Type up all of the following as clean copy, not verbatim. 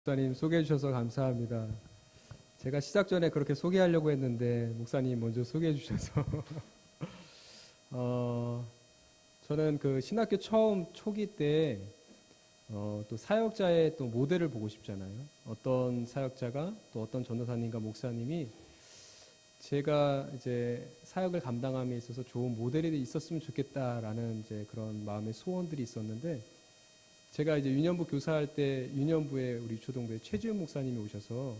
목사님 소개해 주셔서 감사합니다. 제가 시작 전에 그렇게 소개하려고 했는데 목사님 먼저 소개해 주셔서 저는 그 신학교 처음 초기 때 또 사역자의 또 모델을 보고 싶잖아요. 어떤 사역자가 또 어떤 전도사님과 목사님이 제가 이제 사역을 감당함에 있어서 좋은 모델이 있었으면 좋겠다라는 이제 그런 마음의 소원들이 있었는데, 제가 이제 유년부 교사할 때 유년부에 우리 초동부에 최지훈 목사님이 오셔서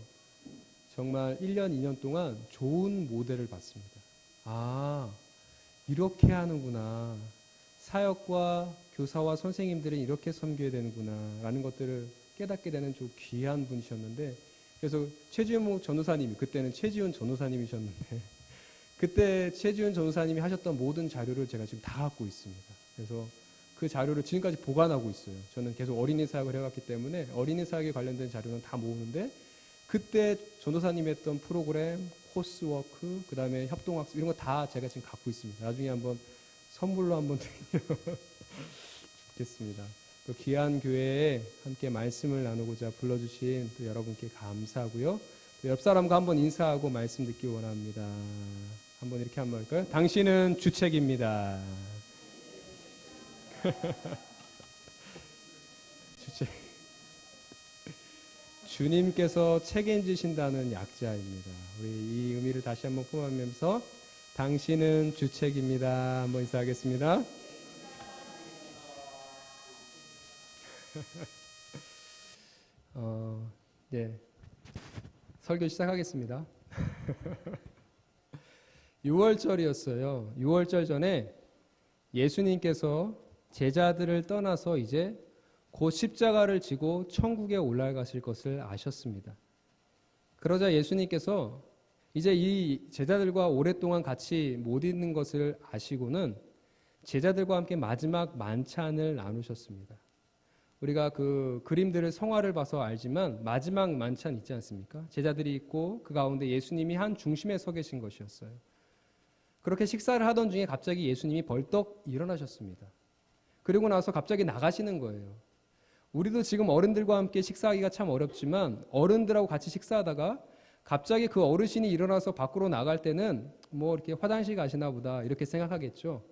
정말 1년, 2년 동안 좋은 모델을 봤습니다. 아, 이렇게 하는구나. 사역과 교사와 선생님들은 이렇게 섬겨야 되는구나 라는 것들을 깨닫게 되는 좀 귀한 분이셨는데, 그래서 최지훈 전도사님이, 그때는 최지훈 전도사님이셨는데 그때 최지훈 전도사님이 하셨던 모든 자료를 제가 지금 다 갖고 있습니다. 그래서 그 자료를 지금까지 보관하고 있어요. 저는 계속 어린이 사역을 해왔기 때문에 어린이 사역에 관련된 자료는 다 모으는데, 그때 전도사님이 했던 프로그램, 코스워크, 그 다음에 협동학습 이런 거 다 제가 지금 갖고 있습니다. 나중에 한번 선물로 한번 드리면 좋겠습니다. 또 귀한 교회에 함께 말씀을 나누고자 불러주신 또 여러분께 감사하고요. 또 옆 사람과 한번 인사하고 말씀 듣기 원합니다. 한번 이렇게 한번 할까요? 당신은 주책입니다. 주책. 주님께서 책임지신다는 약자입니다. 우리 이 의미를 다시 한번 포함하면서 당신은 주책입니다. 한번 인사하겠습니다. 네, 설교 시작하겠습니다. 6월절이었어요. 6월절 전에 예수님께서 제자들을 떠나서 이제 곧 십자가를 지고 천국에 올라가실 것을 아셨습니다. 그러자 예수님께서 이제 이 제자들과 오랫동안 같이 못 있는 것을 아시고는 제자들과 함께 마지막 만찬을 나누셨습니다. 우리가 그 그림들을 성화를 봐서 알지만 마지막 만찬 있지 않습니까? 제자들이 있고 그 가운데 예수님이 한 중심에 서 계신 것이었어요. 그렇게 식사를 하던 중에 갑자기 예수님이 벌떡 일어나셨습니다. 그리고 나서 갑자기 나가시는 거예요. 우리도 지금 어른들과 함께 식사하기가 참 어렵지만 어른들하고 같이 식사하다가 갑자기 그 어르신이 일어나서 밖으로 나갈 때는 뭐 이렇게 화장실 가시나 보다 이렇게 생각하겠죠.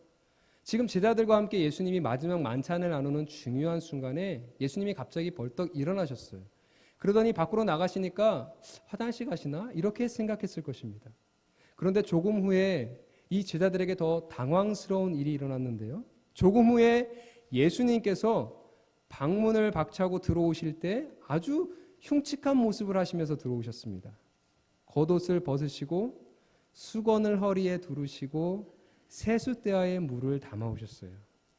지금 제자들과 함께 예수님이 마지막 만찬을 나누는 중요한 순간에 예수님이 갑자기 벌떡 일어나셨어요. 그러더니 밖으로 나가시니까 화장실 가시나? 이렇게 생각했을 것입니다. 그런데 조금 후에 이 제자들에게 더 당황스러운 일이 일어났는데요. 조금 후에 예수님께서 방문을 박차고 들어오실 때 아주 흉측한 모습을 하시면서 들어오셨습니다. 겉옷을 벗으시고 수건을 허리에 두르시고 세숫대야에 물을 담아오셨어요.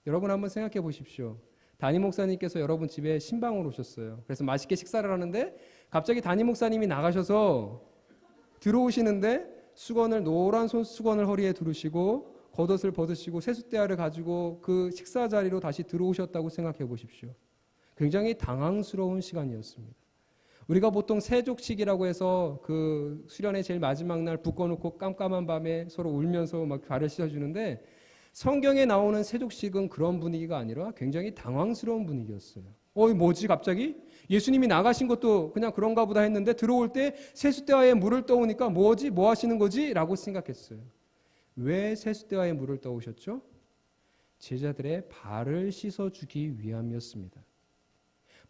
여러분 한번 생각해 보십시오. 담임 목사님께서 여러분 집에 신방으로 오셨어요. 그래서 맛있게 식사를 하는데 갑자기 담임 목사님이 나가셔서 들어오시는데 노란 손수건을 허리에 두르시고 겉옷을 벗으시고 세숫대야를 가지고 그 식사 자리로 다시 들어오셨다고 생각해 보십시오. 굉장히 당황스러운 시간이었습니다. 우리가 보통 세족식이라고 해서 그 수련의 제일 마지막 날 붓 꺼놓고 깜깜한 밤에 서로 울면서 막 발을 씻어주는데, 성경에 나오는 세족식은 그런 분위기가 아니라 굉장히 당황스러운 분위기였어요. 뭐지 갑자기? 예수님이 나가신 것도 그냥 그런가 보다 했는데 들어올 때 세숫대야에 물을 떠오니까 뭐지? 뭐 하시는 거지? 라고 생각했어요. 왜 세숫대야에 물을 떠오셨죠? 제자들의 발을 씻어주기 위함이었습니다.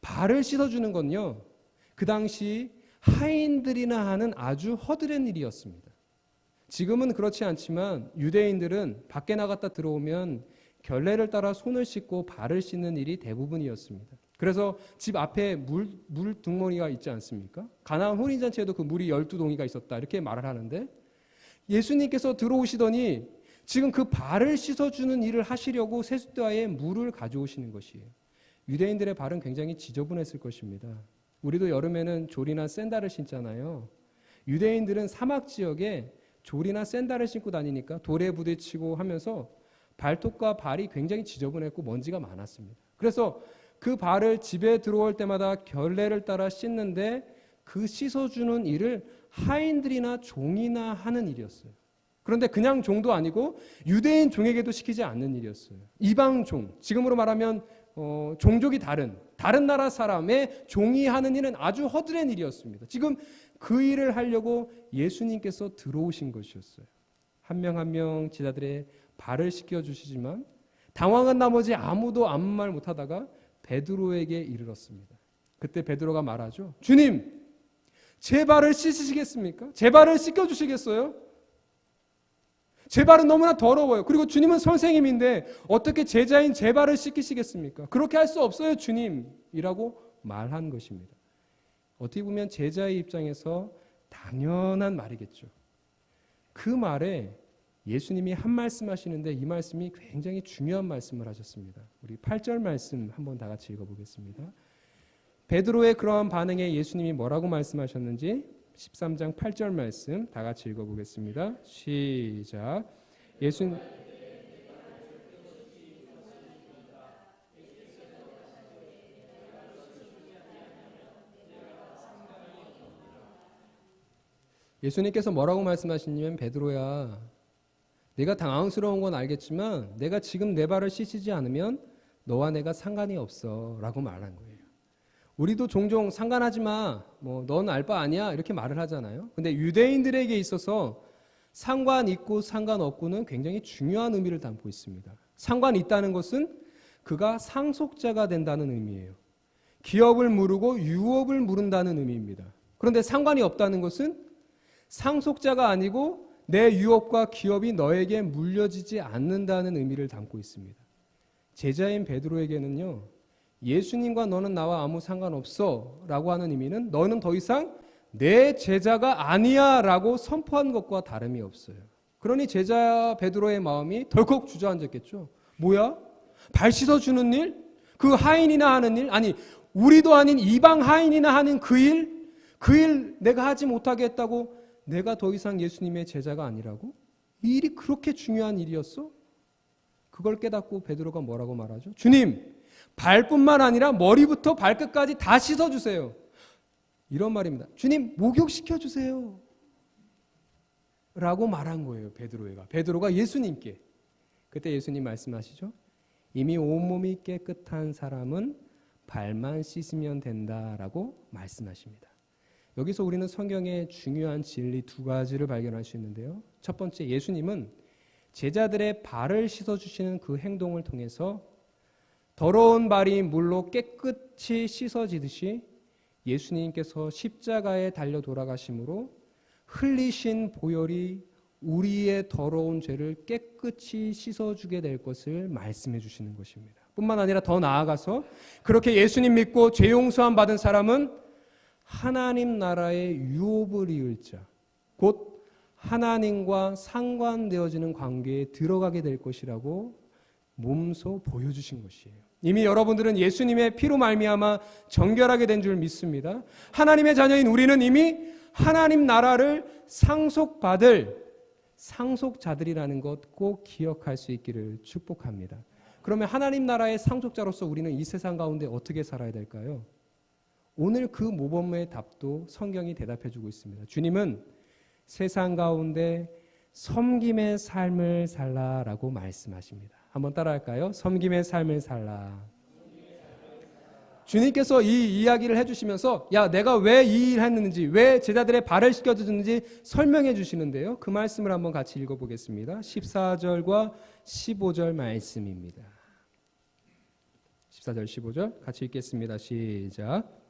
발을 씻어주는 건요, 그 당시 하인들이나 하는 아주 허드렛 일이었습니다. 지금은 그렇지 않지만 유대인들은 밖에 나갔다 들어오면 결례를 따라 손을 씻고 발을 씻는 일이 대부분이었습니다. 그래서 집 앞에 물 등머리가 있지 않습니까? 가나안 혼인잔치에도 그 물이 12동이가 있었다 이렇게 말을 하는데, 예수님께서 들어오시더니 지금 그 발을 씻어주는 일을 하시려고 세숫대야에 물을 가져오시는 것이에요. 유대인들의 발은 굉장히 지저분했을 것입니다. 우리도 여름에는 조리나 샌들을 신잖아요. 유대인들은 사막 지역에 조리나 샌들을 신고 다니니까 돌에 부딪히고 하면서 발톱과 발이 굉장히 지저분했고 먼지가 많았습니다. 그래서 그 발을 집에 들어올 때마다 결례를 따라 씻는데 그 씻어주는 일을 하인들이나 종이나 하는 일이었어요. 그런데 그냥 종도 아니고 유대인 종에게도 시키지 않는 일이었어요. 이방 종, 지금으로 말하면 종족이 다른 다른 나라 사람의 종이 하는 일은 아주 허드렛 일이었습니다. 지금 그 일을 하려고 예수님께서 들어오신 것이었어요. 한 명 한 명 제자들의 발을 씻겨주시지만 당황한 나머지 아무도 아무 말 못하다가 베드로에게 이르렀습니다. 그때 베드로가 말하죠. 주님, 제 발을 씻으시겠습니까? 제 발을 씻겨주시겠어요? 제 발은 너무나 더러워요. 그리고 주님은 선생님인데 어떻게 제자인 제 발을 씻기시겠습니까? 그렇게 할 수 없어요, 주님이라고 말한 것입니다. 어떻게 보면 제자의 입장에서 당연한 말이겠죠. 그 말에 예수님이 한 말씀 하시는데 이 말씀이 굉장히 중요한 말씀을 하셨습니다. 우리 8절 말씀 한번 다 같이 읽어보겠습니다. 베드로의 그러한 반응에 예수님이 뭐라고 말씀하셨는지 13장 8절 말씀 다 같이 읽어보겠습니다. 시작. 예수님께서 뭐라고 말씀하시냐면 베드로야, 내가 당황스러운 건 알겠지만 내가 지금 내 발을 씻이지 않으면 너와 내가 상관이 없어 라고 말한 거예요. 우리도 종종 상관하지 마, 넌 알 바 아니야 이렇게 말을 하잖아요. 근데 유대인들에게 있어서 상관 있고 상관 없고는 굉장히 중요한 의미를 담고 있습니다. 상관 있다는 것은 그가 상속자가 된다는 의미예요. 기업을 물고 유업을 물은다는 의미입니다. 그런데 상관이 없다는 것은 상속자가 아니고 내 유업과 기업이 너에게 물려지지 않는다는 의미를 담고 있습니다. 제자인 베드로에게는요, 예수님과 너는 나와 아무 상관없어 라고 하는 의미는 너는 더 이상 내 제자가 아니야 라고 선포한 것과 다름이 없어요. 그러니 제자 베드로의 마음이 덜컥 주저앉았겠죠. 뭐야? 발 씻어주는 일? 그 하인이나 하는 일? 아니, 우리도 아닌 이방 하인이나 하는 그 일 내가 하지 못하게 했다고 내가 더 이상 예수님의 제자가 아니라고? 이 일이 그렇게 중요한 일이었어? 그걸 깨닫고 베드로가 뭐라고 말하죠? 주님, 발뿐만 아니라 머리부터 발끝까지 다 씻어주세요. 이런 말입니다. 주님, 목욕시켜주세요. 라고 말한 거예요. 베드로가 예수님께. 그때 예수님 말씀하시죠. 이미 온몸이 깨끗한 사람은 발만 씻으면 된다라고 말씀하십니다. 여기서 우리는 성경의 중요한 진리 두 가지를 발견할 수 있는데요. 첫 번째, 예수님은 제자들의 발을 씻어주시는 그 행동을 통해서 더러운 발이 물로 깨끗이 씻어지듯이 예수님께서 십자가에 달려 돌아가심으로 흘리신 보혈이 우리의 더러운 죄를 깨끗이 씻어주게 될 것을 말씀해 주시는 것입니다. 뿐만 아니라 더 나아가서 그렇게 예수님 믿고 죄 용서함 받은 사람은 하나님 나라의 유업을 이을 자, 곧 하나님과 상관되어지는 관계에 들어가게 될 것이라고 몸소 보여주신 것이에요. 이미 여러분들은 예수님의 피로 말미암아 정결하게 된 줄 믿습니다. 하나님의 자녀인 우리는 이미 하나님 나라를 상속받을 상속자들이라는 것 꼭 기억할 수 있기를 축복합니다. 그러면 하나님 나라의 상속자로서 우리는 이 세상 가운데 어떻게 살아야 될까요? 오늘 그 모범의 답도 성경이 대답해주고 있습니다. 주님은 세상 가운데 섬김의 삶을 살라라고 말씀하십니다. 한번 따라할까요? 섬김의 삶을 살라. 주님께서 이 이야기를 해주시면서 내가 왜 이 일을 했는지, 왜 제자들의 발을 씻겨주는지 설명해 주시는데요. 그 말씀을 한번 같이 읽어보겠습니다. 14절과 15절 말씀입니다. 14절 15절 같이 읽겠습니다. 시작.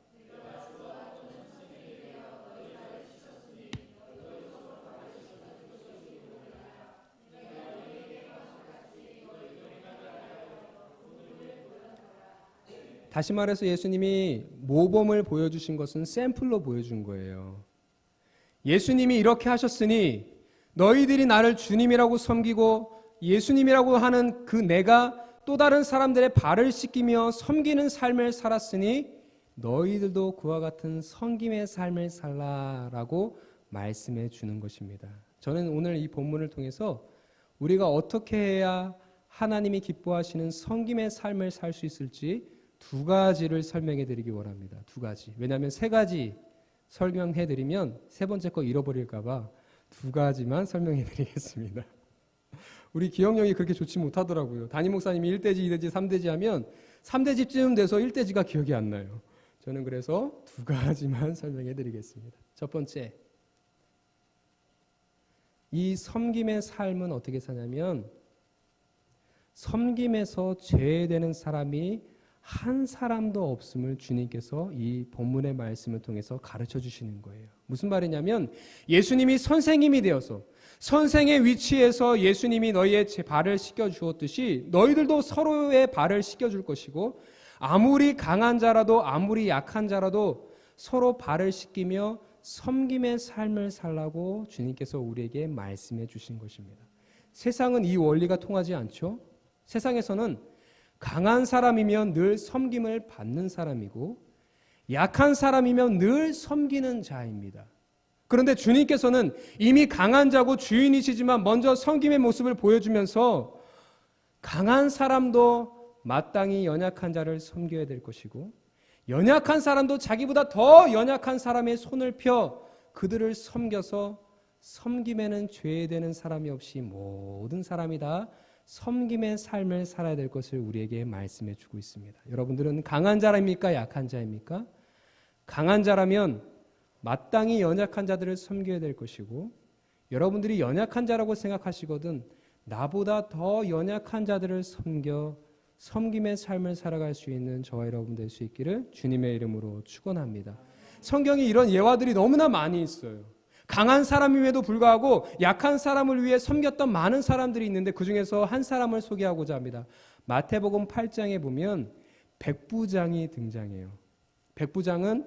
다시 말해서 예수님이 모범을 보여주신 것은 샘플로 보여준 거예요. 예수님이 이렇게 하셨으니 너희들이 나를 주님이라고 섬기고 예수님이라고 하는 그 내가 또 다른 사람들의 발을 씻기며 섬기는 삶을 살았으니 너희들도 그와 같은 섬김의 삶을 살라라고 말씀해 주는 것입니다. 저는 오늘 이 본문을 통해서 우리가 어떻게 해야 하나님이 기뻐하시는 섬김의 삶을 살 수 있을지 두 가지를 설명해 드리기 원합니다. 두 가지. 왜냐하면 세 가지 설명해 드리면 세 번째 거 잃어버릴까 봐 두 가지만 설명해 드리겠습니다. 우리 기억력이 그렇게 좋지 못하더라고요. 담임 목사님이 1대지, 2대지, 3대지 하면 3대집쯤 돼서 1대지가 기억이 안 나요. 저는 그래서 두 가지만 설명해 드리겠습니다. 첫 번째, 이 섬김의 삶은 어떻게 사냐면 섬김에서 죄되는 사람이 한 사람도 없음을 주님께서 이 본문의 말씀을 통해서 가르쳐 주시는 거예요. 무슨 말이냐면 예수님이 선생님이 되어서 선생의 위치에서 예수님이 너희의 발을 씻겨 주었듯이 너희들도 서로의 발을 씻겨 줄 것이고 아무리 강한 자라도 아무리 약한 자라도 서로 발을 씻기며 섬김의 삶을 살라고 주님께서 우리에게 말씀해 주신 것입니다. 세상은 이 원리가 통하지 않죠. 세상에서는 강한 사람이면 늘 섬김을 받는 사람이고 약한 사람이면 늘 섬기는 자입니다. 그런데 주님께서는 이미 강한 자고 주인이시지만 먼저 섬김의 모습을 보여주면서 강한 사람도 마땅히 연약한 자를 섬겨야 될 것이고 연약한 사람도 자기보다 더 연약한 사람의 손을 펴 그들을 섬겨서 섬김에는 죄되는 사람이 없이 모든 사람이 다 섬김의 삶을 살아야 될 것을 우리에게 말씀해 주고 있습니다. 여러분들은 강한 자입니까? 약한 자입니까? 강한 자라면 마땅히 연약한 자들을 섬겨야 될 것이고 여러분들이 연약한 자라고 생각하시거든 나보다 더 연약한 자들을 섬겨 섬김의 삶을 살아갈 수 있는 저와 여러분 될 수 있기를 주님의 이름으로 축원합니다. 성경에 이런 예화들이 너무나 많이 있어요. 강한 사람임에도 불구하고 약한 사람을 위해 섬겼던 많은 사람들이 있는데 그중에서 한 사람을 소개하고자 합니다. 마태복음 8장에 보면 백부장이 등장해요. 백부장은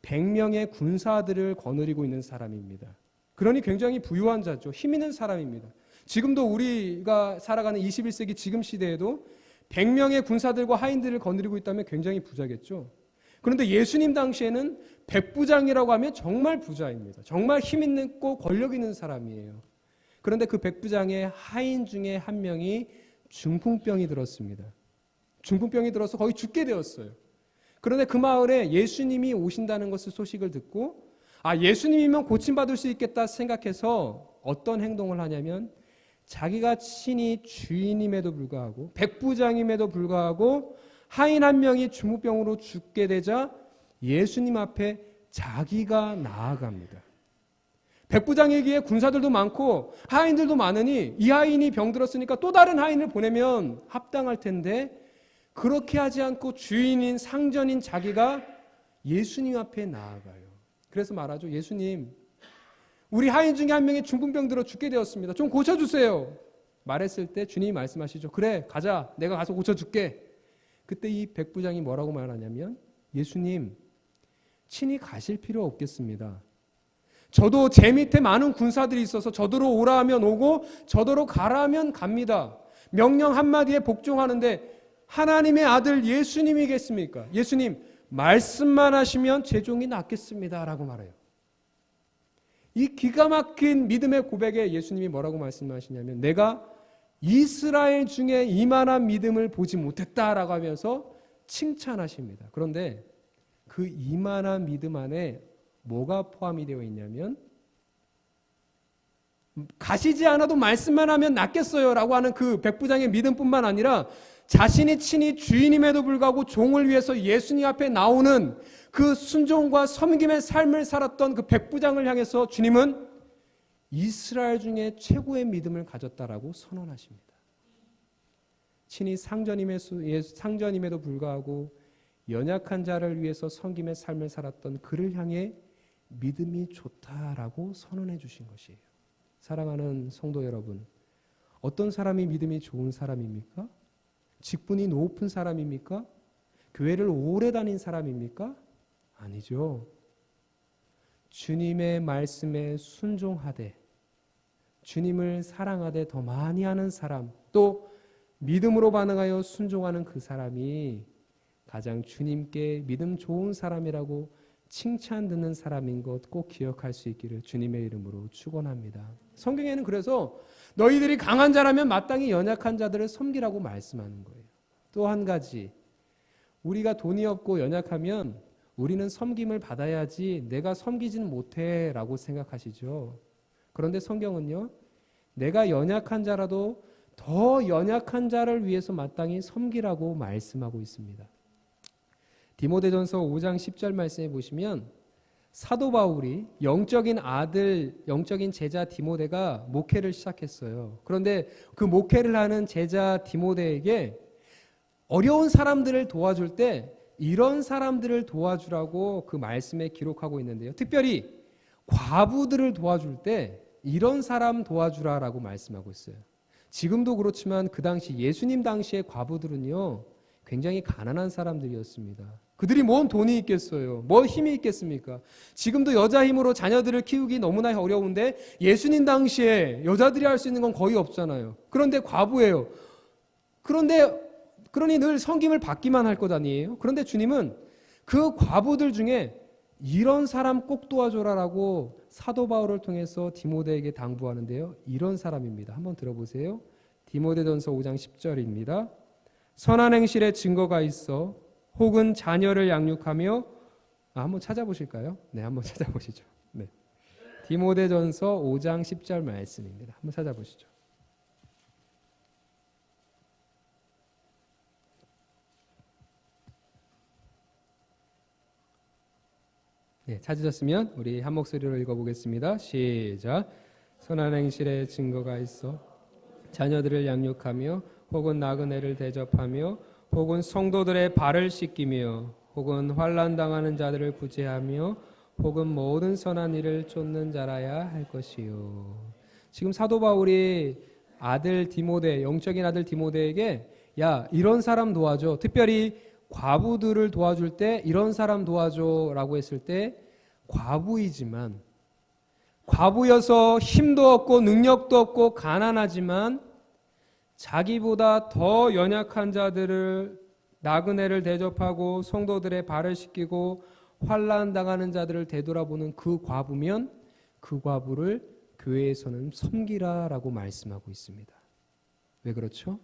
100명의 군사들을 거느리고 있는 사람입니다. 그러니 굉장히 부유한 자죠. 힘 있는 사람입니다. 지금도 우리가 살아가는 21세기 지금 시대에도 100명의 군사들과 하인들을 거느리고 있다면 굉장히 부자겠죠. 그런데 예수님 당시에는 백부장이라고 하면 정말 부자입니다. 정말 힘 있고 권력 있는 사람이에요. 그런데 그 백부장의 하인 중에 한 명이 중풍병이 들었습니다. 중풍병이 들어서 거의 죽게 되었어요. 그런데 그 마을에 예수님이 오신다는 것을 소식을 듣고 예수님이면 고침받을 수 있겠다 생각해서 어떤 행동을 하냐면 자기가 친히 주인임에도 불구하고 백부장임에도 불구하고 하인 한 명이 중풍병으로 죽게 되자 예수님 앞에 자기가 나아갑니다. 백부장에게 군사들도 많고 하인들도 많으니 이 하인이 병들었으니까 또 다른 하인을 보내면 합당할 텐데 그렇게 하지 않고 주인인 상전인 자기가 예수님 앞에 나아가요. 그래서 말하죠. 예수님, 우리 하인 중에 한 명이 중풍병 들어 죽게 되었습니다. 좀 고쳐주세요. 말했을 때 주님이 말씀하시죠. 그래, 가자. 내가 가서 고쳐줄게. 그때 이 백부장이 뭐라고 말하냐면 예수님, 친히 가실 필요 없겠습니다. 저도 제 밑에 많은 군사들이 있어서 저더러 오라 하면 오고 저더러 가라 하면 갑니다. 명령 한마디에 복종하는데 하나님의 아들 예수님이겠습니까? 예수님, 말씀만 하시면 제 종이 낫겠습니다. 라고 말해요. 이 기가 막힌 믿음의 고백에 예수님이 뭐라고 말씀하시냐면 내가 이스라엘 중에 이만한 믿음을 보지 못했다라고 하면서 칭찬하십니다. 그런데 그 이만한 믿음 안에 뭐가 포함이 되어 있냐면 가시지 않아도 말씀만 하면 낫겠어요 라고 하는 그 백부장의 믿음뿐만 아니라 자신이 친히 주인임에도 불구하고 종을 위해서 예수님 앞에 나오는 그 순종과 섬김의 삶을 살았던 그 백부장을 향해서 주님은 이스라엘 중에 최고의 믿음을 가졌다라고 선언하십니다. 친히 상전임에도 불구하고 연약한 자를 위해서 섬김의 삶을 살았던 그를 향해 믿음이 좋다라고 선언해 주신 것이에요. 사랑하는 성도 여러분, 어떤 사람이 믿음이 좋은 사람입니까? 직분이 높은 사람입니까? 교회를 오래 다닌 사람입니까? 아니죠. 주님의 말씀에 순종하되 주님을 사랑하되 더 많이 하는 사람, 또 믿음으로 반응하여 순종하는 그 사람이 가장 주님께 믿음 좋은 사람이라고 칭찬 듣는 사람인 것 꼭 기억할 수 있기를 주님의 이름으로 축원합니다. 성경에는 그래서 너희들이 강한 자라면 마땅히 연약한 자들을 섬기라고 말씀하는 거예요. 또 한 가지, 우리가 돈이 없고 연약하면 우리는 섬김을 받아야지 내가 섬기지는 못해 라고 생각하시죠. 그런데 성경은요, 내가 연약한 자라도 더 연약한 자를 위해서 마땅히 섬기라고 말씀하고 있습니다. 디모데전서 5장 10절 말씀에 보시면 사도 바울이 영적인 아들, 영적인 제자 디모데가 목회를 시작했어요. 그런데 그 목회를 하는 제자 디모데에게 어려운 사람들을 도와줄 때 이런 사람들을 도와주라고 그 말씀에 기록하고 있는데요. 특별히 과부들을 도와줄 때 이런 사람 도와주라라고 말씀하고 있어요. 지금도 그렇지만 그 당시 예수님 당시의 과부들은요, 굉장히 가난한 사람들이었습니다. 그들이 뭔 돈이 있겠어요? 뭐 힘이 있겠습니까? 지금도 여자 힘으로 자녀들을 키우기 너무나 어려운데 예수님 당시에 여자들이 할 수 있는 건 거의 없잖아요. 그런데 과부예요. 그러니 늘 섬김을 받기만 할 것 아니에요? 그런데 주님은 그 과부들 중에 이런 사람 꼭 도와줘라라고 사도 바울을 통해서 디모데에게 당부하는데요. 이런 사람입니다. 한번 들어보세요. 디모데전서 5장 10절입니다. 선한 행실에 증거가 있어 혹은 자녀를 양육하며 한번 찾아보실까요? 네, 한번 찾아보시죠. 네. 디모데전서 5장 10절 말씀입니다. 한번 찾아보시죠. 네, 찾으셨으면 우리 한 목소리로 읽어보겠습니다. 시작. 선한 행실에 증거가 있어 자녀들을 양육하며 혹은 나그네를 대접하며 혹은 성도들의 발을 씻기며 혹은 환난 당하는 자들을 구제하며 혹은 모든 선한 일을 쫓는 자라야 할 것이요. 지금 사도 바울이 아들 디모데, 영적인 아들 디모데에게 야, 이런 사람 도와줘. 특별히 과부들을 도와줄 때 이런 사람 도와줘라고 했을 때 과부이지만 과부여서 힘도 없고 능력도 없고 가난하지만 자기보다 더 연약한 자들을 나그네를 대접하고 성도들의 발을 씻기고 환난 당하는 자들을 되돌아보는 그 과부면 그 과부를 교회에서는 섬기라라고 말씀하고 있습니다. 왜 그렇죠?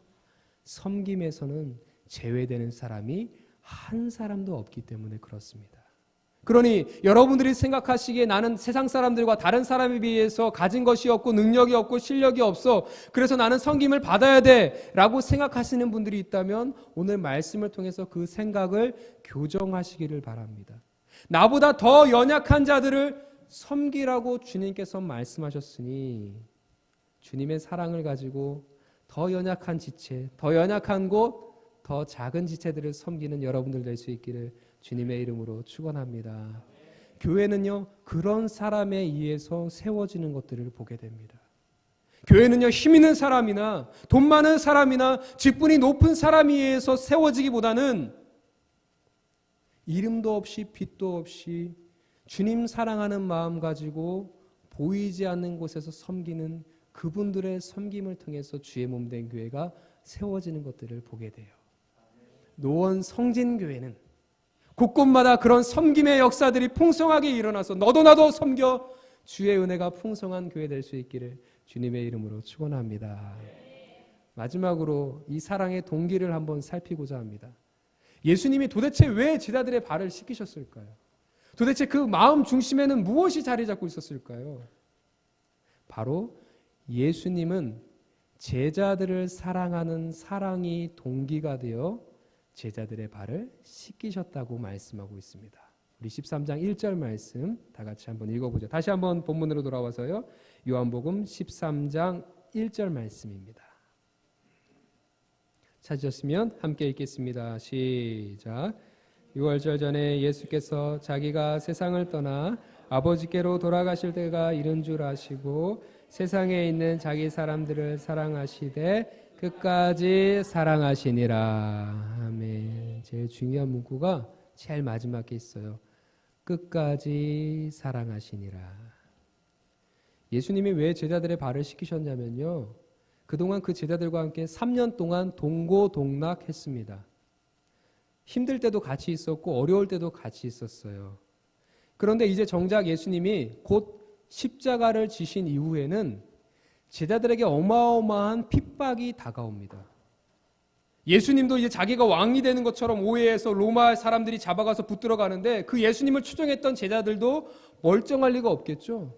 섬김에서는 제외되는 사람이 한 사람도 없기 때문에 그렇습니다. 그러니 여러분들이 생각하시기에 나는 세상 사람들과 다른 사람에 비해서 가진 것이 없고 능력이 없고 실력이 없어. 그래서 나는 섬김을 받아야 돼 라고 생각하시는 분들이 있다면 오늘 말씀을 통해서 그 생각을 교정하시기를 바랍니다. 나보다 더 연약한 자들을 섬기라고 주님께서 말씀하셨으니 주님의 사랑을 가지고 더 연약한 지체, 더 연약한 곳, 더 작은 지체들을 섬기는 여러분들 될 수 있기를 주님의 이름으로 축원합니다. 교회는요, 그런 사람에 의해서 세워지는 것들을 보게 됩니다. 교회는요, 힘 있는 사람이나 돈 많은 사람이나 직분이 높은 사람에 의해서 세워지기보다는 이름도 없이 빛도 없이 주님 사랑하는 마음 가지고 보이지 않는 곳에서 섬기는 그분들의 섬김을 통해서 주의 몸 된 교회가 세워지는 것들을 보게 돼요. 노원 성진교회는 곳곳마다 그런 섬김의 역사들이 풍성하게 일어나서 너도 나도 섬겨 주의 은혜가 풍성한 교회 될 수 있기를 주님의 이름으로 축원합니다. 마지막으로 이 사랑의 동기를 한번 살피고자 합니다. 예수님이 도대체 왜 제자들의 발을 씻기셨을까요? 도대체 그 마음 중심에는 무엇이 자리 잡고 있었을까요? 바로 예수님은 제자들을 사랑하는 사랑이 동기가 되어 제자들의 발을 씻기셨다고 말씀하고 있습니다. 우리 13장 1절 말씀 다 같이 한번 읽어보죠. 다시 한번 본문으로 돌아와서요. 요한복음 13장 1절 말씀입니다. 찾으셨으면 함께 읽겠습니다. 시작. 유월절 전에 예수께서 자기가 세상을 떠나 아버지께로 돌아가실 때가 이른 줄 아시고 세상에 있는 자기 사람들을 사랑하시되 끝까지 사랑하시니라. 아멘. 제일 중요한 문구가 제일 마지막에 있어요. 끝까지 사랑하시니라. 예수님이 왜 제자들의 발을 씻기셨냐면요, 그동안 그 제자들과 함께 3년 동안 동고동락했습니다. 힘들 때도 같이 있었고 어려울 때도 같이 있었어요. 그런데 이제 정작 예수님이 곧 십자가를 지신 이후에는 제자들에게 어마어마한 핍박이 다가옵니다. 예수님도 이제 자기가 왕이 되는 것처럼 오해해서 로마 사람들이 잡아가서 붙들어 가는데 그 예수님을 추종했던 제자들도 멀쩡할 리가 없겠죠.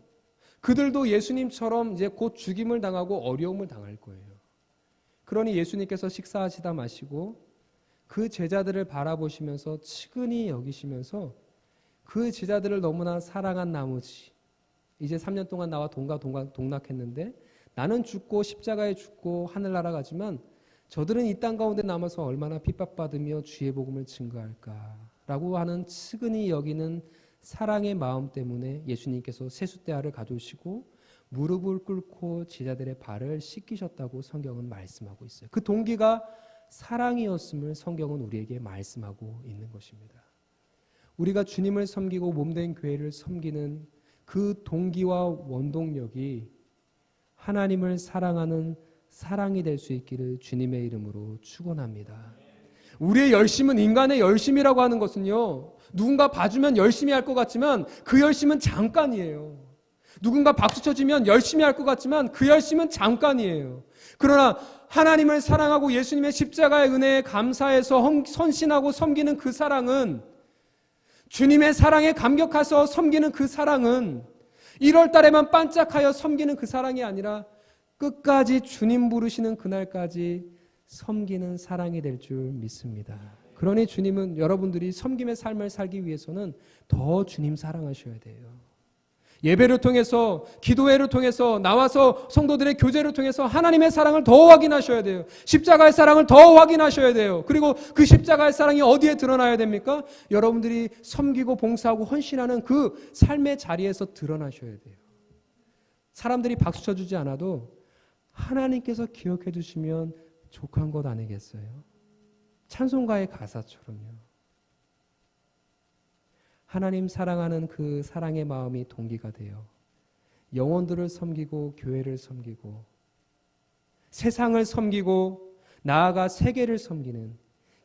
그들도 예수님처럼 이제 곧 죽임을 당하고 어려움을 당할 거예요. 그러니 예수님께서 식사하시다 마시고 그 제자들을 바라보시면서 측은히 여기시면서 그 제자들을 너무나 사랑한 나머지 이제 3년 동안 나와 동락했는데 나는 죽고 십자가에 죽고 하늘나라 가지만 저들은 이 땅 가운데 남아서 얼마나 핍박받으며 주의 복음을 증거할까라고 하는 측은히 여기는 사랑의 마음 때문에 예수님께서 세숫대야를 가져오시고 무릎을 꿇고 제자들의 발을 씻기셨다고 성경은 말씀하고 있어요. 그 동기가 사랑이었음을 성경은 우리에게 말씀하고 있는 것입니다. 우리가 주님을 섬기고 몸된 교회를 섬기는 그 동기와 원동력이 하나님을 사랑하는 사랑이 될 수 있기를 주님의 이름으로 축원합니다. 우리의 열심은 인간의 열심이라고 하는 것은요, 누군가 봐주면 열심히 할 것 같지만 그 열심은 잠깐이에요. 누군가 박수 쳐주면 열심히 할 것 같지만 그 열심은 잠깐이에요. 그러나 하나님을 사랑하고 예수님의 십자가의 은혜에 감사해서 헌신하고 섬기는 그 사랑은, 주님의 사랑에 감격해서 섬기는 그 사랑은 1월 달에만 반짝하여 섬기는 그 사랑이 아니라 끝까지 주님 부르시는 그날까지 섬기는 사랑이 될 줄 믿습니다. 그러니 주님은 여러분들이 섬김의 삶을 살기 위해서는 더 주님 사랑하셔야 돼요. 예배를 통해서, 기도회를 통해서, 나와서 성도들의 교제를 통해서 하나님의 사랑을 더 확인하셔야 돼요. 십자가의 사랑을 더 확인하셔야 돼요. 그리고 그 십자가의 사랑이 어디에 드러나야 됩니까? 여러분들이 섬기고 봉사하고 헌신하는 그 삶의 자리에서 드러나셔야 돼요. 사람들이 박수 쳐주지 않아도 하나님께서 기억해 주시면 족한 것 아니겠어요? 찬송가의 가사처럼요. 하나님 사랑하는 그 사랑의 마음이 동기가 되어 영혼들을 섬기고 교회를 섬기고 세상을 섬기고 나아가 세계를 섬기는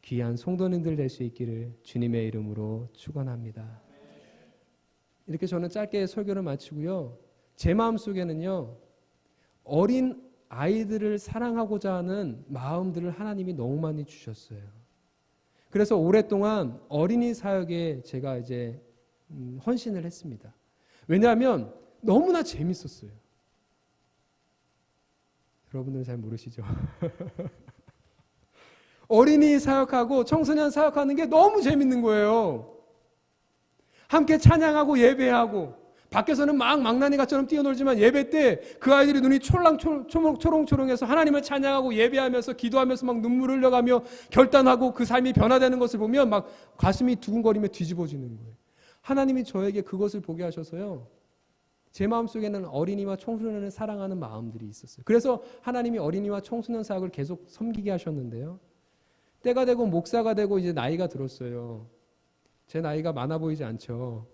귀한 성도님들 될 수 있기를 주님의 이름으로 축원합니다. 이렇게 저는 짧게 설교를 마치고요. 제 마음속에는요, 어린 아이들을 사랑하고자 하는 마음들을 하나님이 너무 많이 주셨어요. 그래서 오랫동안 어린이 사역에 제가 이제 헌신을 했습니다. 왜냐하면 너무나 재밌었어요. 여러분들은 잘 모르시죠? 어린이 사역하고 청소년 사역하는 게 너무 재밌는 거예요. 함께 찬양하고 예배하고 밖에서는 막 망나니가처럼 뛰어놀지만 예배 때 그 아이들이 눈이 초롱초롱해서 하나님을 찬양하고 예배하면서 기도하면서 막 눈물 흘려가며 결단하고 그 삶이 변화되는 것을 보면 막 가슴이 두근거리며 뒤집어지는 거예요. 하나님이 저에게 그것을 보게 하셔서요, 제 마음속에는 어린이와 청소년을 사랑하는 마음들이 있었어요. 그래서 하나님이 어린이와 청소년 사역을 계속 섬기게 하셨는데요, 때가 되고 목사가 되고 이제 나이가 들었어요. 제 나이가 많아 보이지 않죠?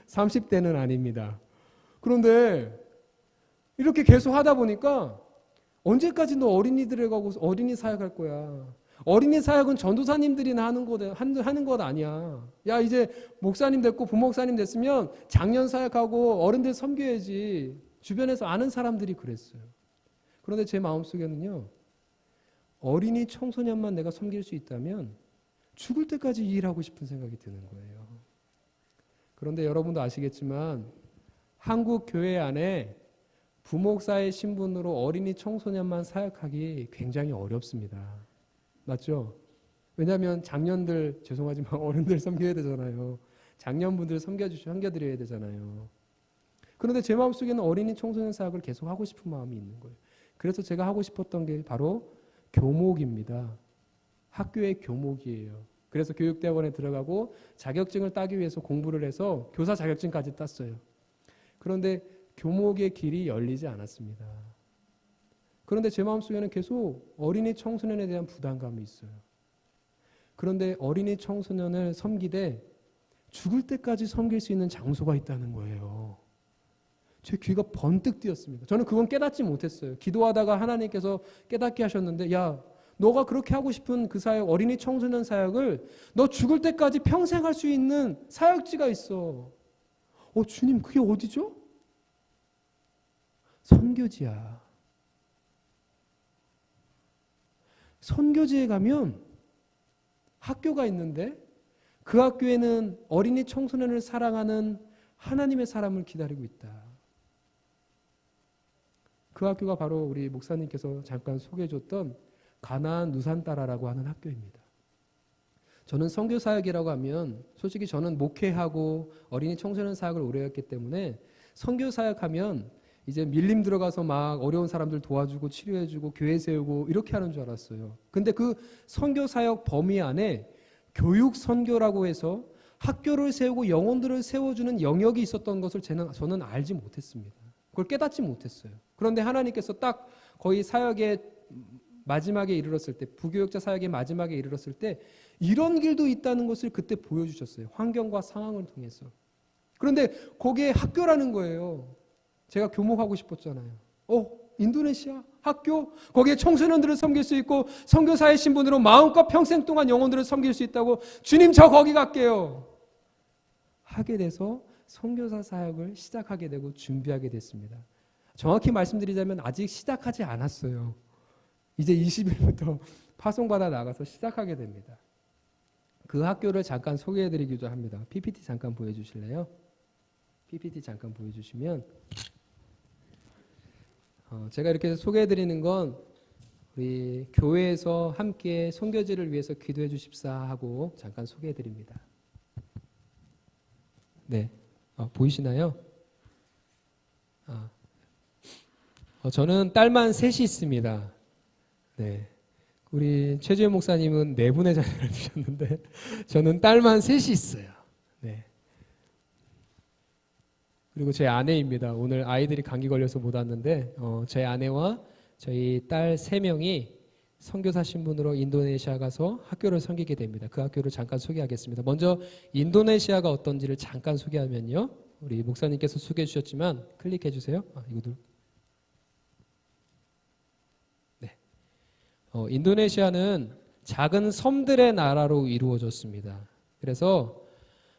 30대는 아닙니다. 그런데 이렇게 계속 하다 보니까 언제까지 너 어린이들에 가고 어린이 사역할 거야? 어린이 사역은 전도사님들이나 하는 것 아니야. 야, 이제 목사님 됐고 부목사님 됐으면 장년 사역하고 어른들 섬겨야지. 주변에서 아는 사람들이 그랬어요. 그런데 제 마음속에는요, 어린이 청소년만 내가 섬길 수 있다면 죽을 때까지 이 일하고 싶은 생각이 드는 거예요. 그런데 여러분도 아시겠지만 한국 교회 안에 부목사의 신분으로 어린이 청소년만 사역하기 굉장히 어렵습니다. 맞죠? 왜냐하면 장년들, 죄송하지만 어른들 섬겨야 되잖아요. 장년분들 섬겨드려야 되잖아요. 그런데 제 마음속에는 어린이 청소년 사역을 계속 하고 싶은 마음이 있는 거예요. 그래서 제가 하고 싶었던 게 바로 교목입니다. 학교의 교목이에요. 그래서 교육대학원에 들어가고 자격증을 따기 위해서 공부를 해서 교사 자격증까지 땄어요. 그런데 교목의 길이 열리지 않았습니다. 그런데 제 마음속에는 계속 어린이 청소년에 대한 부담감이 있어요. 그런데 어린이 청소년을 섬기되 죽을 때까지 섬길 수 있는 장소가 있다는 거예요. 제 귀가 번뜩 뜨였습니다. 저는 그건 깨닫지 못했어요. 기도하다가 하나님께서 깨닫게 하셨는데, 야, 너가 그렇게 하고 싶은 그 사역, 어린이 청소년 사역을 너 죽을 때까지 평생 할 수 있는 사역지가 있어. 주님, 그게 어디죠? 선교지야. 선교지에 가면 학교가 있는데 그 학교에는 어린이 청소년을 사랑하는 하나님의 사람을 기다리고 있다. 그 학교가 바로 우리 목사님께서 잠깐 소개해줬던 가나안 누산따라라고 하는 학교입니다. 저는 선교사역이라고 하면 솔직히 저는 목회하고 어린이 청소년 사역을 오래 했기 때문에 선교사역하면 이제 밀림 들어가서 막 어려운 사람들 도와주고 치료해주고 교회 세우고 이렇게 하는 줄 알았어요. 근데 그 선교사역 범위 안에 교육 선교라고 해서 학교를 세우고 영혼들을 세워주는 영역이 있었던 것을 저는 알지 못했습니다. 그걸 깨닫지 못했어요. 그런데 하나님께서 딱 거의 사역의 마지막에 이르렀을 때, 부교육자 사역의 마지막에 이르렀을 때 이런 길도 있다는 것을 그때 보여주셨어요. 환경과 상황을 통해서. 그런데 거기에 학교라는 거예요. 제가 교목하고 싶었잖아요. 인도네시아 학교? 거기에 청소년들을 섬길 수 있고 선교사의 신분으로 마음껏 평생 동안 영혼들을 섬길 수 있다고 주님 저 거기 갈게요. 하게 돼서 선교사 사역을 시작하게 되고 준비하게 됐습니다. 정확히 말씀드리자면 아직 시작하지 않았어요. 이제 20일부터 파송받아 나가서 시작하게 됩니다. 그 학교를 잠깐 소개해드리기도 합니다. PPT 잠깐 보여주실래요? PPT 잠깐 보여주시면 제가 이렇게 소개해드리는 건 우리 교회에서 함께 선교지를 위해서 기도해 주십사 하고 잠깐 소개해드립니다. 네, 보이시나요? 저는 딸만 셋이 있습니다. 네, 우리 최주혜 목사님은 4분의 자녀를 두셨는데 저는 딸만 셋이 있어요. 네. 그리고 제 아내입니다. 오늘 아이들이 감기 걸려서 못 왔는데 제 아내와 저희 딸 3명이 선교사 신분으로 인도네시아 가서 학교를 섬기게 됩니다. 그 학교를 잠깐 소개하겠습니다. 먼저 인도네시아가 어떤지를 잠깐 소개하면요. 우리 목사님께서 소개해 주셨지만 클릭해 주세요. 네. 인도네시아는 작은 섬들의 나라로 이루어졌습니다. 그래서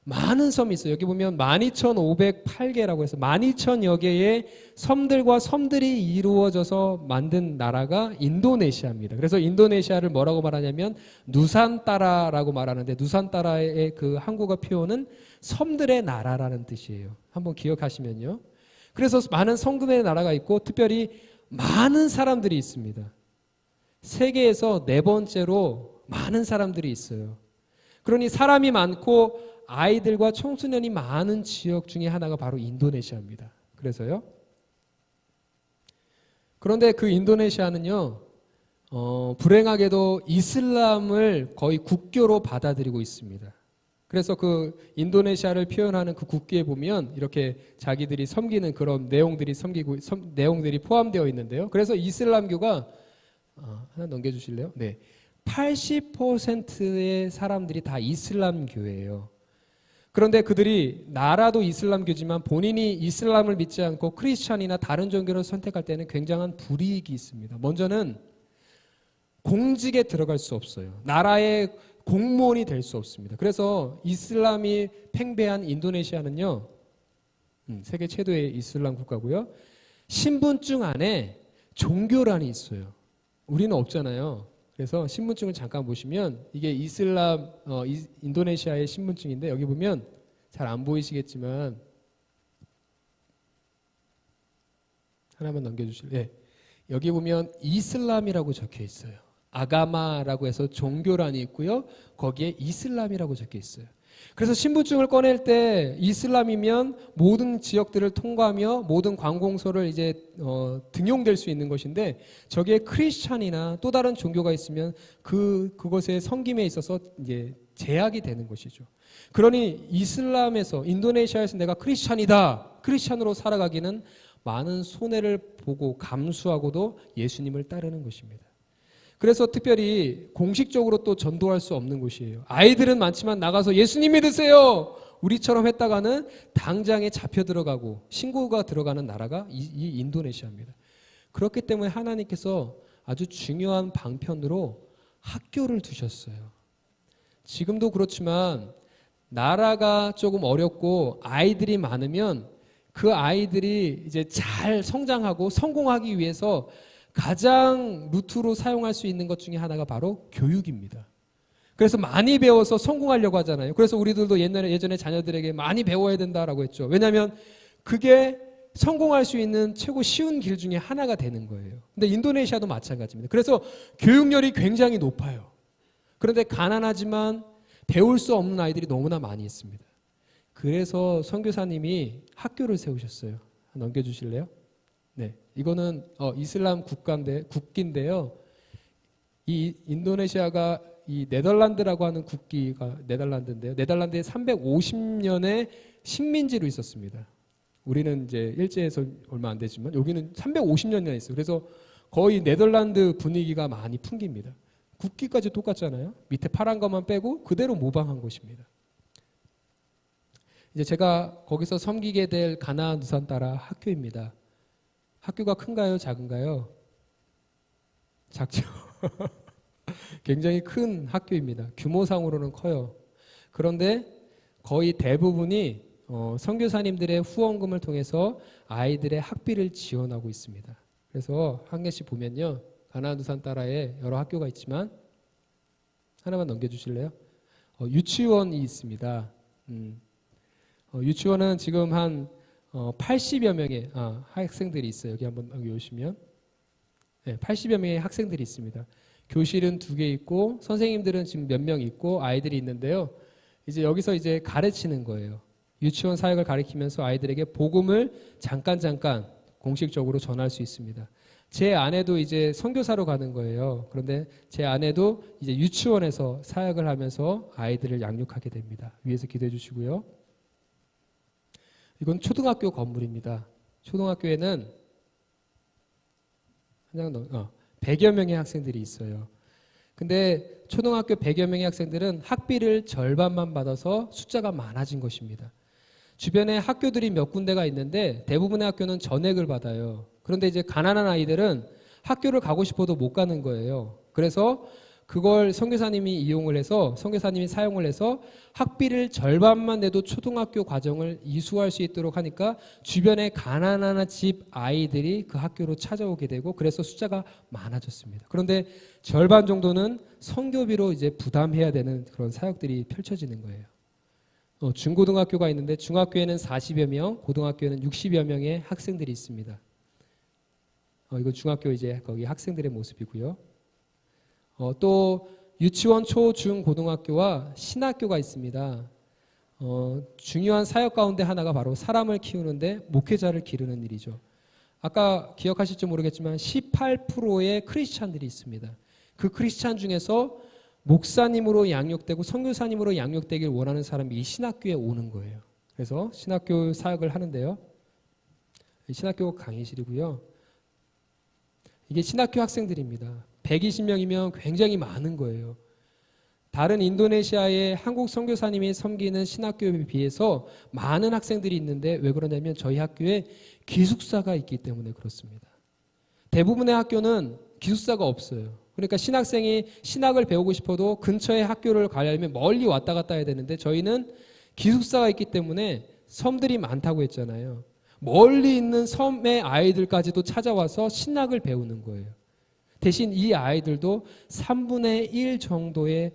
많은 섬이 있어요. 여기 보면 12,508개라고 해서 12,000여 개의 섬들과 섬들이 이루어져서 만든 나라가 인도네시아입니다. 그래서 인도네시아를 뭐라고 말하냐면 누산따라라고 말하는데 누산따라의 그 한국어 표현은 섬들의 나라라는 뜻이에요. 한번 기억하시면요. 그래서 많은 섬들의 나라가 있고 특별히 많은 사람들이 있습니다. 세계에서 4번째로 많은 사람들이 있어요. 그러니 사람이 많고 아이들과 청소년이 많은 지역 중에 하나가 바로 인도네시아입니다. 그래서요. 그런데 그 인도네시아는요, 불행하게도 이슬람을 거의 국교로 받아들이고 있습니다. 그래서 그 인도네시아를 표현하는 그 국기에 보면 이렇게 자기들이 섬기는 그런 내용들이 포함되어 있는데요. 그래서 이슬람교가 하나 넘겨주실래요? 네, 80%의 사람들이 다 이슬람교예요. 그런데 그들이 나라도 이슬람교지만 본인이 이슬람을 믿지 않고 크리스찬이나 다른 종교를 선택할 때는 굉장한 불이익이 있습니다. 먼저는 공직에 들어갈 수 없어요. 나라의 공무원이 될 수 없습니다. 그래서 이슬람이 팽배한 인도네시아는요, 세계 최대의 이슬람 국가고요. 신분증 안에 종교란이 있어요. 우리는 없잖아요. 그래서 신분증을 잠깐 보시면 이게 인도네시아의 신분증인데 여기 보면 잘 안 보이시겠지만 하나만 넘겨주실래요? 네. 여기 보면 이슬람이라고 적혀 있어요. 아가마라고 해서 종교란이 있고요. 거기에 이슬람이라고 적혀 있어요. 그래서 신분증을 꺼낼 때 이슬람이면 모든 지역들을 통과하며 모든 관공서를 이제 등용될 수 있는 것인데 저기에 크리스찬이나 또 다른 종교가 있으면 그것의 섬김에 있어서 이제 제약이 되는 것이죠. 그러니 이슬람에서 인도네시아에서 내가 크리스찬으로 살아가기는 많은 손해를 보고 감수하고도 예수님을 따르는 것입니다. 그래서 특별히 공식적으로 또 전도할 수 없는 곳이에요. 아이들은 많지만 나가서 예수님 믿으세요! 우리처럼 했다가는 당장에 잡혀 들어가고 신고가 들어가는 나라가 이 인도네시아입니다. 그렇기 때문에 하나님께서 아주 중요한 방편으로 학교를 두셨어요. 지금도 그렇지만 나라가 조금 어렵고 아이들이 많으면 그 아이들이 이제 잘 성장하고 성공하기 위해서 가장 루트로 사용할 수 있는 것 중에 하나가 바로 교육입니다. 그래서 많이 배워서 성공하려고 하잖아요. 그래서 우리들도 예전에 자녀들에게 많이 배워야 된다라고 했죠. 왜냐하면 그게 성공할 수 있는 최고 쉬운 길 중에 하나가 되는 거예요. 근데 인도네시아도 마찬가지입니다. 그래서 교육열이 굉장히 높아요. 그런데 가난하지만 배울 수 없는 아이들이 너무나 많이 있습니다. 그래서 선교사님이 학교를 세우셨어요. 넘겨주실래요? 네, 이거는 이슬람 국기인데요. 이 인도네시아가 이 네덜란드라고 하는 국기가 네덜란드인데요. 네덜란드에 350년의 식민지로 있었습니다. 우리는 이제 일제에서 얼마 안 되지만 여기는 350년이나 있어요. 그래서 거의 네덜란드 분위기가 많이 풍깁니다. 국기까지 똑같잖아요. 밑에 파란 것만 빼고 그대로 모방한 것입니다. 이제 제가 거기서 섬기게 될 가나안 누산따라 학교입니다. 학교가 큰가요? 작은가요? 작죠. 굉장히 큰 학교입니다. 규모상으로는 커요. 그런데 거의 대부분이 선교사님들의 후원금을 통해서 아이들의 학비를 지원하고 있습니다. 그래서 한 개씩 보면요. 가나안 누산따라에 여러 학교가 있지만 하나만 넘겨주실래요? 유치원이 있습니다. 유치원은 지금 한 80여 명의 학생들이 있어요. 여기 한번 오시면 80여 명의 학생들이 있습니다. 교실은 2개 있고 선생님들은 지금 몇 명 있고 아이들이 있는데요. 이제 여기서 이제 가르치는 거예요. 유치원 사역을 가르치면서 아이들에게 복음을 잠깐 공식적으로 전할 수 있습니다. 제 아내도 이제 선교사로 가는 거예요. 그런데 제 아내도 이제 유치원에서 사역을 하면서 아이들을 양육하게 됩니다. 위에서 기도해 주시고요. 이건 초등학교 건물입니다. 초등학교에는 100여 명의 학생들이 있어요. 근데 초등학교 100여 명의 학생들은 학비를 절반만 받아서 숫자가 많아진 것입니다. 주변에 학교들이 몇 군데가 있는데 대부분의 학교는 전액을 받아요. 그런데 이제 가난한 아이들은 학교를 가고 싶어도 못 가는 거예요. 그래서 그걸 선교사님이 이용을 해서 선교사님이 사용을 해서 학비를 절반만 내도 초등학교 과정을 이수할 수 있도록 하니까 주변에 가난한 집 아이들이 그 학교로 찾아오게 되고 그래서 숫자가 많아졌습니다. 그런데 절반 정도는 선교비로 이제 부담해야 되는 그런 사역들이 펼쳐지는 거예요. 중고등학교가 있는데 중학교에는 40여 명, 고등학교에는 60여 명의 학생들이 있습니다. 이거 중학교 이제 거기 학생들의 모습이고요. 또 유치원, 초, 중, 고등학교와 신학교가 있습니다. 중요한 사역 가운데 하나가 바로 사람을 키우는데 목회자를 기르는 일이죠. 아까 기억하실지 모르겠지만 18%의 크리스찬들이 있습니다. 그 크리스찬 중에서 목사님으로 양육되고 선교사님으로 양육되길 원하는 사람이 이 신학교에 오는 거예요. 그래서 신학교 사역을 하는데요. 신학교 강의실이고요. 이게 신학교 학생들입니다. 120명이면 굉장히 많은 거예요. 다른 인도네시아의 한국 선교사님이 섬기는 신학교에 비해서 많은 학생들이 있는데 왜 그러냐면 저희 학교에 기숙사가 있기 때문에 그렇습니다. 대부분의 학교는 기숙사가 없어요. 그러니까 신학생이 신학을 배우고 싶어도 근처에 학교를 가려면 멀리 왔다 갔다 해야 되는데 저희는 기숙사가 있기 때문에 섬들이 많다고 했잖아요. 멀리 있는 섬의 아이들까지도 찾아와서 신학을 배우는 거예요. 대신 이 아이들도 3분의 1 정도의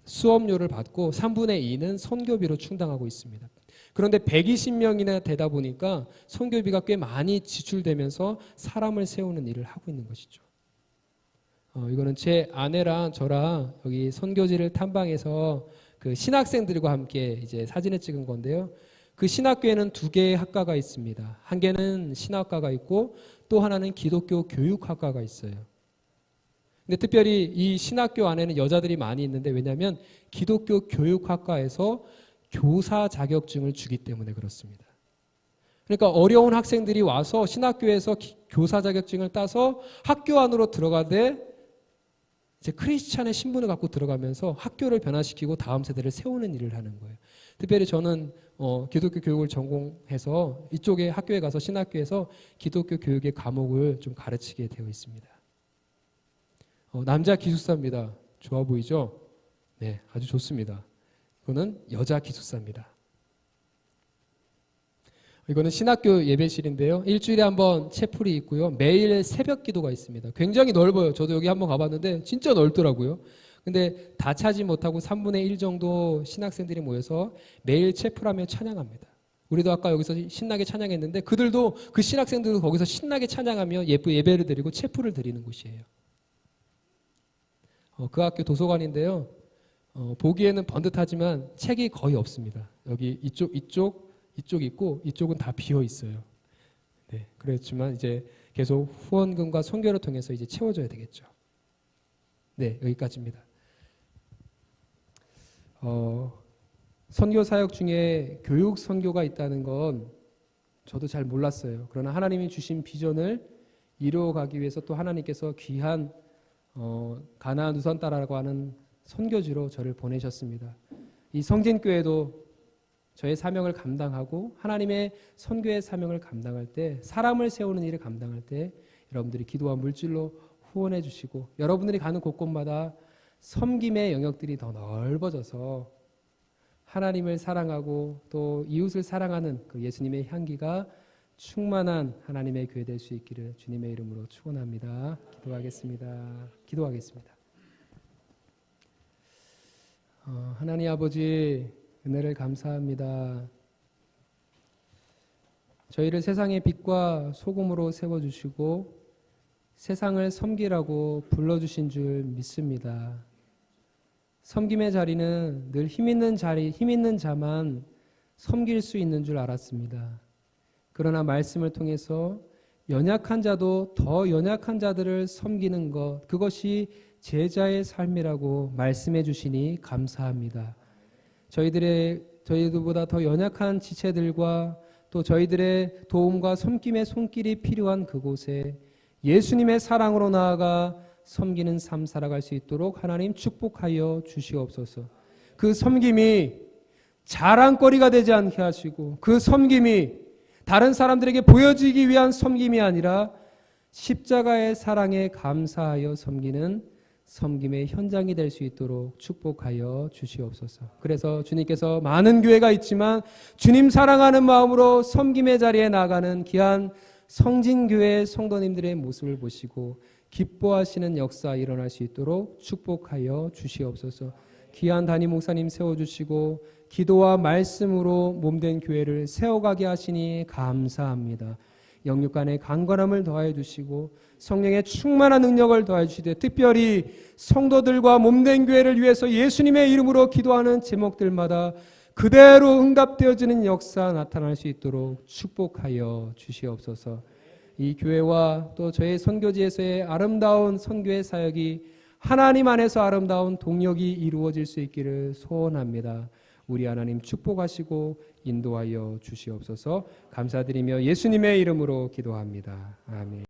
수업료를 받고 3분의 2는 선교비로 충당하고 있습니다. 그런데 120명이나 되다 보니까 선교비가 꽤 많이 지출되면서 사람을 세우는 일을 하고 있는 것이죠. 이거는 제 아내랑 저랑 여기 선교지를 탐방해서 그 신학생들과 함께 이제 사진을 찍은 건데요. 그 신학교에는 2개의 학과가 있습니다. 한 개는 신학과가 있고 또 하나는 기독교 교육학과가 있어요. 근데 특별히 이 신학교 안에는 여자들이 많이 있는데 왜냐하면 기독교 교육학과에서 교사 자격증을 주기 때문에 그렇습니다. 그러니까 어려운 학생들이 와서 신학교에서 교사 자격증을 따서 학교 안으로 들어가되 이제 크리스찬의 신분을 갖고 들어가면서 학교를 변화시키고 다음 세대를 세우는 일을 하는 거예요. 특별히 저는 기독교 교육을 전공해서 이쪽에 학교에 가서 신학교에서 기독교 교육의 과목을 좀 가르치게 되어 있습니다. 남자 기숙사입니다. 좋아 보이죠? 네, 아주 좋습니다. 이거는 여자 기숙사입니다. 이거는 신학교 예배실인데요. 일주일에 한번 채플이 있고요. 매일 새벽 기도가 있습니다. 굉장히 넓어요. 저도 여기 한번 가봤는데 진짜 넓더라고요. 근데 다 차지 못하고 3분의 1 정도 신학생들이 모여서 매일 채플하며 찬양합니다. 우리도 아까 여기서 신나게 찬양했는데 그들도 그 신학생들도 거기서 신나게 찬양하며 예배를 드리고 체프를 드리는 곳이에요. 그 학교 도서관인데요. 보기에는 번듯하지만 책이 거의 없습니다. 여기 이쪽 있고 이쪽은 다 비어 있어요. 네, 그렇지만 이제 계속 후원금과 선교를 통해서 이제 채워져야 되겠죠. 네, 여기까지입니다. 선교 사역 중에 교육 선교가 있다는 건 저도 잘 몰랐어요. 그러나 하나님이 주신 비전을 이루어가기 위해서 또 하나님께서 귀한 가나안 우선 따라라고 하는 선교지로 저를 보내셨습니다. 이 성진교회도 저의 사명을 감당하고 하나님의 선교의 사명을 감당할 때, 사람을 세우는 일을 감당할 때 여러분들이 기도와 물질로 후원해 주시고 여러분들이 가는 곳곳마다 섬김의 영역들이 더 넓어져서 하나님을 사랑하고 또 이웃을 사랑하는 그 예수님의 향기가 충만한 하나님의 교회 될 수 있기를 주님의 이름으로 축원합니다. 기도하겠습니다. 하나님 아버지, 은혜를 감사합니다. 저희를 세상의 빛과 소금으로 세워주시고 세상을 섬기라고 불러주신 줄 믿습니다. 섬김의 자리는 늘 힘 있는 자만 섬길 수 있는 줄 알았습니다. 그러나 말씀을 통해서 연약한 자도 더 연약한 자들을 섬기는 것, 그것이 제자의 삶이라고 말씀해 주시니 감사합니다. 저희들보다 더 연약한 지체들과 또 저희들의 도움과 섬김의 손길이 필요한 그곳에 예수님의 사랑으로 나아가 섬기는 삶 살아갈 수 있도록 하나님 축복하여 주시옵소서. 그 섬김이 자랑거리가 되지 않게 하시고 그 섬김이 다른 사람들에게 보여지기 위한 섬김이 아니라 십자가의 사랑에 감사하여 섬기는 섬김의 현장이 될 수 있도록 축복하여 주시옵소서. 그래서 주님께서 많은 교회가 있지만 주님 사랑하는 마음으로 섬김의 자리에 나가는 귀한 성진교회 성도님들의 모습을 보시고 기뻐하시는 역사 일어날 수 있도록 축복하여 주시옵소서. 귀한 담임 목사님 세워주시고 기도와 말씀으로 몸된 교회를 세워가게 하시니 감사합니다. 영육 간의 강건함을 더하여 주시고 성령의 충만한 능력을 더하여 주시되 특별히 성도들과 몸된 교회를 위해서 예수님의 이름으로 기도하는 제목들마다 그대로 응답되어지는 역사 나타날 수 있도록 축복하여 주시옵소서. 이 교회와 또 저희 선교지에서의 아름다운 선교의 사역이 하나님 안에서 아름다운 동력이 이루어질 수 있기를 소원합니다. 우리 하나님 축복하시고 인도하여 주시옵소서. 감사드리며 예수님의 이름으로 기도합니다. 아멘.